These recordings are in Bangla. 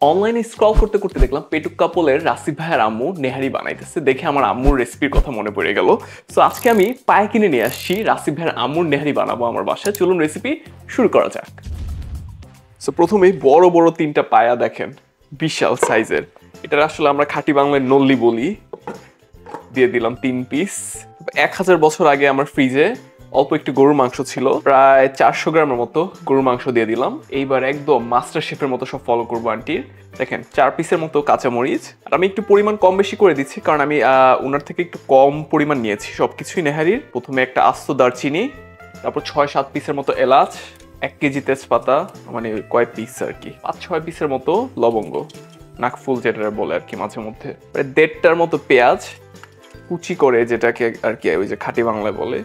অনলাইনে স্ক্রল করতে করতে দেখলাম পেটুক কাপলের রাসিফ ভাইয়ের আম্মু নেহারি বানাইতেছে, দেখে আমার আম্মুর রেসিপির কথা মনে পড়ে গেল। সো আজকে আমি পায়ে কিনে নিয়ে আসছি, রাসিফ ভাইয়ের আম্মুর নেহারি বানাবো আমার বাসায়। চলুন রেসিপি শুরু করা যাক। সো প্রথমেই বড় বড় তিনটা পায়া দেখেন, বিশাল সাইজের। এটা আসলে আমরা খাঁটি বাংলায় নল্লি বলি। দিয়ে দিলাম 3 পিস। 1000 বছর আগে আমার ফ্রিজে অল্প একটু গরুর মাংস ছিল, প্রায় 400 গ্রামের মতো গরুর মাংস দিয়ে দিলাম। এইবার একদম মাস্টার শেফের মতো সব ফলো করবো আন্টির। দেখেন 4 পিসের মতো কাঁচামরিচ। আর আমি একটু পরিমাণ কম বেশি করে দিচ্ছি, কারণ আমি ওনার থেকে একটু কম পরিমাণ নিয়েছি সবকিছুই নেহারির। প্রথমে একটা আস্ত দারচিনি, তারপর 6-7 পিসের মতো এলাচ, 1 কেজি তেজপাতা, মানে কয়েক পিস আর কি, 5-6 পিসের মতো লবঙ্গ, নাকফুল যেটা বলে আর কি মাঝে মধ্যে, প্রায় 1.5টার মতো পেঁয়াজ কুচি করে, যেটাকে আর কি ওই যে খাঁটি বাংলায় বলে,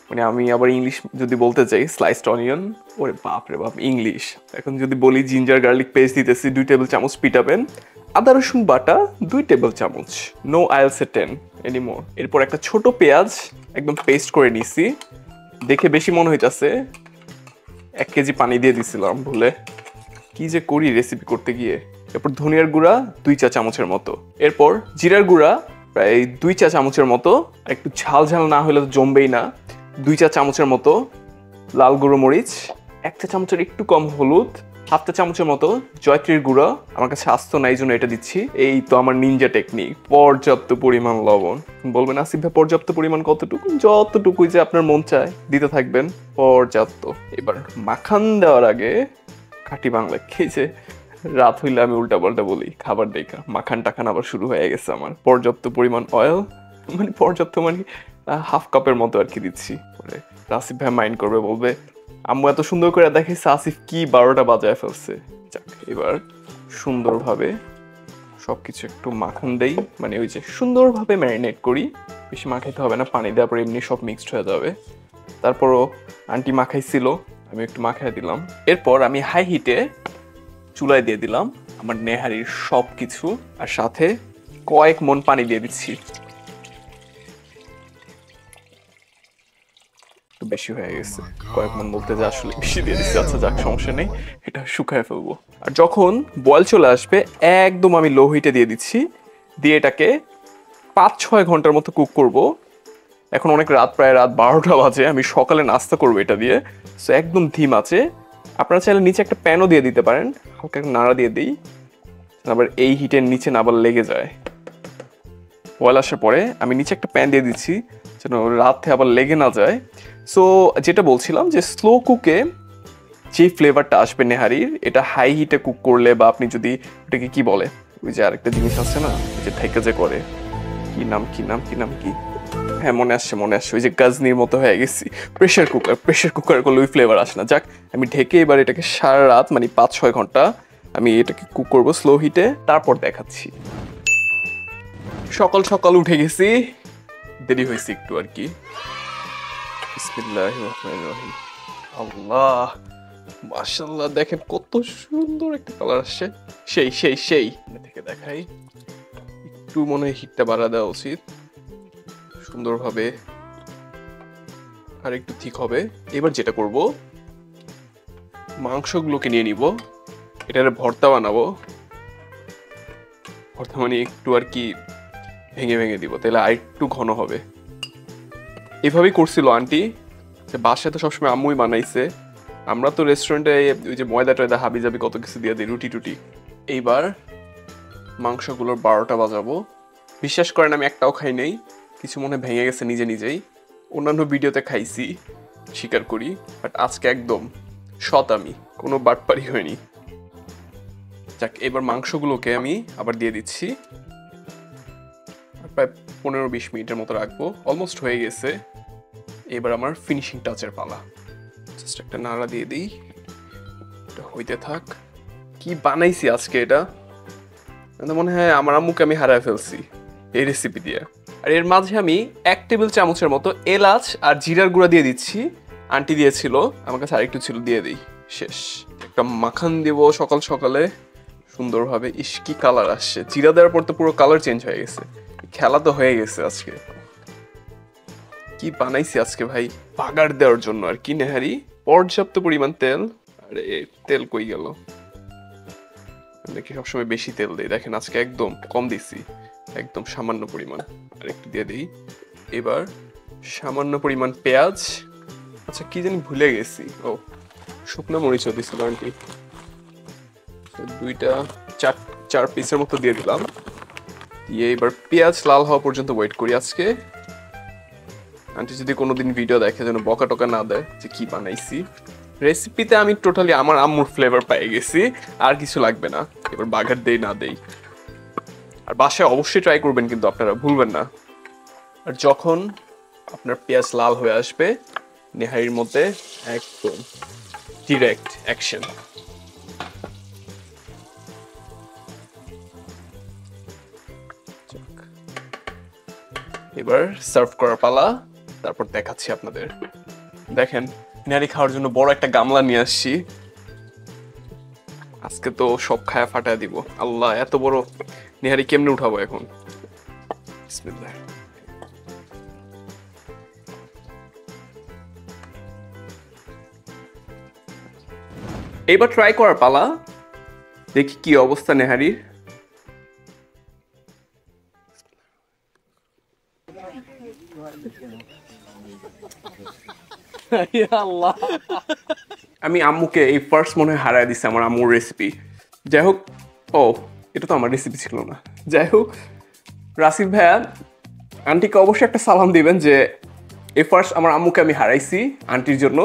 মানে আমি আবার ইংলিশ যদি বলতে চাই স্লাইসড অনিয়ন। ওরে বাপ রে বাপ, ইংলিশ। এখন যদি বলি জিঞ্জার গার্লিক পেস্ট দিতেছি 2 টেবিল চামচ পিটাবেন। আদা রসুন বাটা 2 টেবিল চামচ, নো আইলসে 10 এনিমোর। এরপর একটা ছোট পেঁয়াজ একদম পেস্ট করে নিছি, দেখে বেশি মনে হইতাছে। 1 কেজি পানি দিয়ে দিছিলাম ভুলে, কি যে করি রেসিপি করতে গিয়ে। এরপর ধনিয়ার গুঁড়া 2 চা চামচের মতো। এরপর জিরার গুঁড়া প্রায় 2 চা চামচের মতো, একটু ঝাল ঝাল না হলে তো জমবেই না। 2 চা চামচের মতো লাল গুঁড়ো মরিচ, 1 চা চামচের একটু কম হলুদ, 1/2 চা চামচের মতো জয়ত্রীর গুঁড়ো, আমার কাছে আস্ত নাই জন্য এটা দিচ্ছি। এই তো আমার নিনজা টেকনিক। পর্যাপ্ত পরিমাণ লবণ। বলবেন আসিফ ভাই পর্যাপ্ত পরিমাণ কতটুকু? যতটুকুই যে আপনার মন চায় দিতে থাকবেন, পর্যাপ্ত। এবার মাখান দেওয়ার আগে খাঁটি বাংলা খেয়েছে, রাত হইলে আমি উল্টা পাল্টা বলি খাবার দেখা, মাখান টাখান আবার শুরু হয়ে গেছে আমার। পর্যাপ্ত পরিমাণ অয়েল, মানে পর্যাপ্ত মানে 1/2 কাপের মতো আর কি দিচ্ছি। পরে আসিফ ভাই মাইন্ড করবে, বলবে আম্মু এত সুন্দর করে দেখাইছে, আসিফ কি 12টা বাজায় ফেলছে। যাক, এবার সুন্দরভাবে সবকিছু একটু মাখন দেই, মানে ওই যে সুন্দরভাবে ম্যারিনেট করি। বেশি মাখাইতে হবে না, পানি দেওয়ার পরে এমনি সব মিক্সড হয়ে যাবে। তারপরও আন্টি মাখাইছিল, আমি একটু মাখাই দিলাম। এরপর আমি হাই হিটে চুলায় দিয়ে দিলাম আমার নেহারির সব কিছু, আর সাথে কয়েক মন পানি দিয়ে দিচ্ছি। একটু বেশি হয়ে গেছে, কয়েক মন বলতে যা আসলে বেশি দিয়ে দিচ্ছি। আচ্ছা যাক, সমস্যা নেই, এটা শুকায় ফেলবো। আর যখন বয়েল চলে আসবে একদম আমি লো হিটে দিয়ে দিচ্ছি, দিয়ে এটাকে 5-6 ঘন্টার মতো কুক করব। এখন অনেক রাত, প্রায় রাত 12টা বাজে, আমি সকালে নাস্তা করবো এটা দিয়ে। সো একদম ধিম আছে। আপনারা চাইলে নিচে একটা প্যানও দিয়ে দিতে পারেন, হালকা নাড়া দিয়ে দিই, আবার এই হিটের নিচে না আবার লেগে যায়। বয়েল আসার পরে আমি নিচে একটা প্যান দিয়ে দিচ্ছি, যেন রাতে আবার লেগে না যায়। সো যেটা বলছিলাম যে স্লো কুকে যে ফ্লেভারটা আসবে নেহারির, এটা হাই হিটে কুক করলে, বা আপনি যদি এটাকে কি বলে, ওই যে আরেকটা জিনিস আছে না, ওই যে ঢেকে যে করে, কি নাম কি, হ্যাঁ মনে আসছে, ওই যে গাজনির মতো হয়ে গেছি। প্রেশার কুকার করলে ওই ফ্লেভার আসে না। যাক, আমি ঢেকে এবার এটাকে সারা রাত, মানে 5-6 ঘন্টা আমি এটাকে কুক করবো স্লো হিটে, তারপর দেখাচ্ছি। সকাল সকাল উঠে গেছি, দেরি হয়েছে একটু আর কি। বিসমিল্লাহির রহমানির রহিম। আল্লাহ, মাশাআল্লাহ, দেখেন কত সুন্দর একটা কালার আসছে। সেই সেই সেই থেকে দেখাই, একটু মনে হয় হিটটা বাড়া দেওয়া উচিত, সুন্দরভাবে আর একটু ঠিক হবে। এবার যেটা করব, মাংসগুলোকে নিয়ে নিব, এটার ভর্তা বানাবো। ভর্তা মানে একটু আর কি ভেঙে ভেঙে দিব, তাহলে আর একটু ঘন হবে। এভাবেই করছিল আন্টি, বাসায় তো সবসময় আম্মুই বানাইছে। আমরা তো রেস্টুরেন্টে ওই যে ময়দা টয়দা হাবি জাবি কত কিছু দিয়ে দিই, রুটি টুটি। এইবার মাংসগুলোর 12টা বাজাবো। বিশ্বাস করেন আমি একটাও খাই নাই, কিছু মনে ভেঙে গেছে নিজে নিজেই। অন্যান্য ভিডিওতে খাইছি, স্বীকার করি, বাট আজকে একদম সৎ, আমি কোনো বাটপারি হয়নি। যাক, এবার মাংসগুলোকে আমি আবার দিয়ে দিচ্ছি, প্রায় 15-20 মিনিটের মতো রাখবো। অলমোস্ট হয়ে গেছে। এবার আমার ফিনিশিং টাচের পালা। জাস্ট একটা নাড়া দিয়ে দিই, এটা হইতে থাক। কি বানাইছি আজকে, এটা মনে হয় আমার আম্মুকে আমি হারায় ফেলছি এই রেসিপি দিয়ে। আর এর মাঝে আমি 1 টেবিল চামচের মতো এলাচ আর জিরার গুঁড়া দিয়ে দিচ্ছি, আন্টি দিয়েছিল, আমার কাছে আরেকটু ছিল, দিয়ে দিই। শেষ, একটা মাখান দিব সকাল সকালে সুন্দরভাবে। ইস কি কালার আসছে, জিরা দেওয়ার পর তো পুরো কালার চেঞ্জ হয়ে গেছে। খেলা তো হয়ে গেছে আজকে। কি বানাইছি আজকে ভাই, বাগার দেওয়ার জন্য আর কি নেহারি। পর্যাপ্ত পরিমাণ তেল, আরে তেল কই গেল, নাকি সবসময় বেশি তেল দিই, দেখেন আজকে একদম কম দিছি, একদম সামান্য পরিমাণ। আর একটু দিয়ে দিই। এবার সামান্য পরিমাণ পেঁয়াজ, আচ্ছা কি জানি ভুলে গেছি, ও শুকনো মরিচও দিছিল আন্টি, দুইটা চার পিসের মতো দিয়ে দিলাম। দিয়ে এবার পেঁয়াজ লাল হওয়া পর্যন্ত ওয়েট করি আজকে। আন্টি যদি কোনোদিন ভিডিও দেখে যেন বকা টকা না দেয় যে কি বানাইছি। রেসিপিতে আমি টোটালি আমার আম্মুর ফ্লেভার পেয়ে গেছি, আর কিছু লাগবে না। এবার বাগার দেই না দেই, আর বাসায় অবশ্যই ট্রাই করবেন কিন্তু আপনারা ভুলবেন না। আর যখন আপনার পেঁয়াজ লাল হয়ে আসবে নেহারির মধ্যে একদম ডিরেক্ট অ্যাকশন। এবার সার্ভ করার পালা, তারপর দেখাচ্ছি আপনাদের। দেখেন নেহারি খাওয়ার জন্য বড় একটা গামলা নিয়ে আসছি, আজকে তো সব খায়া ফাটায় দিব। আল্লাহ এত বড় নেহারি কেমনে উঠাবো এখন। বিসমিল্লাহ। এইবার ট্রাই করার পালা, দেখি কি অবস্থা নেহারির। আমি আম্মুকে এই ফার্স্ট মনে হয় হারায় দিচ্ছে আমার আম্মুর রেসিপি। যাই হোক, ও এটা তো আমার রেসিপি ছিল না। যাই হোক, রাসিফ ভাইয়া আন্টিকে অবশ্যই একটা সালাম দিবেন যে এই ফার্স্ট আমার আম্মুকে আমি হারাইছি আন্টির জন্য।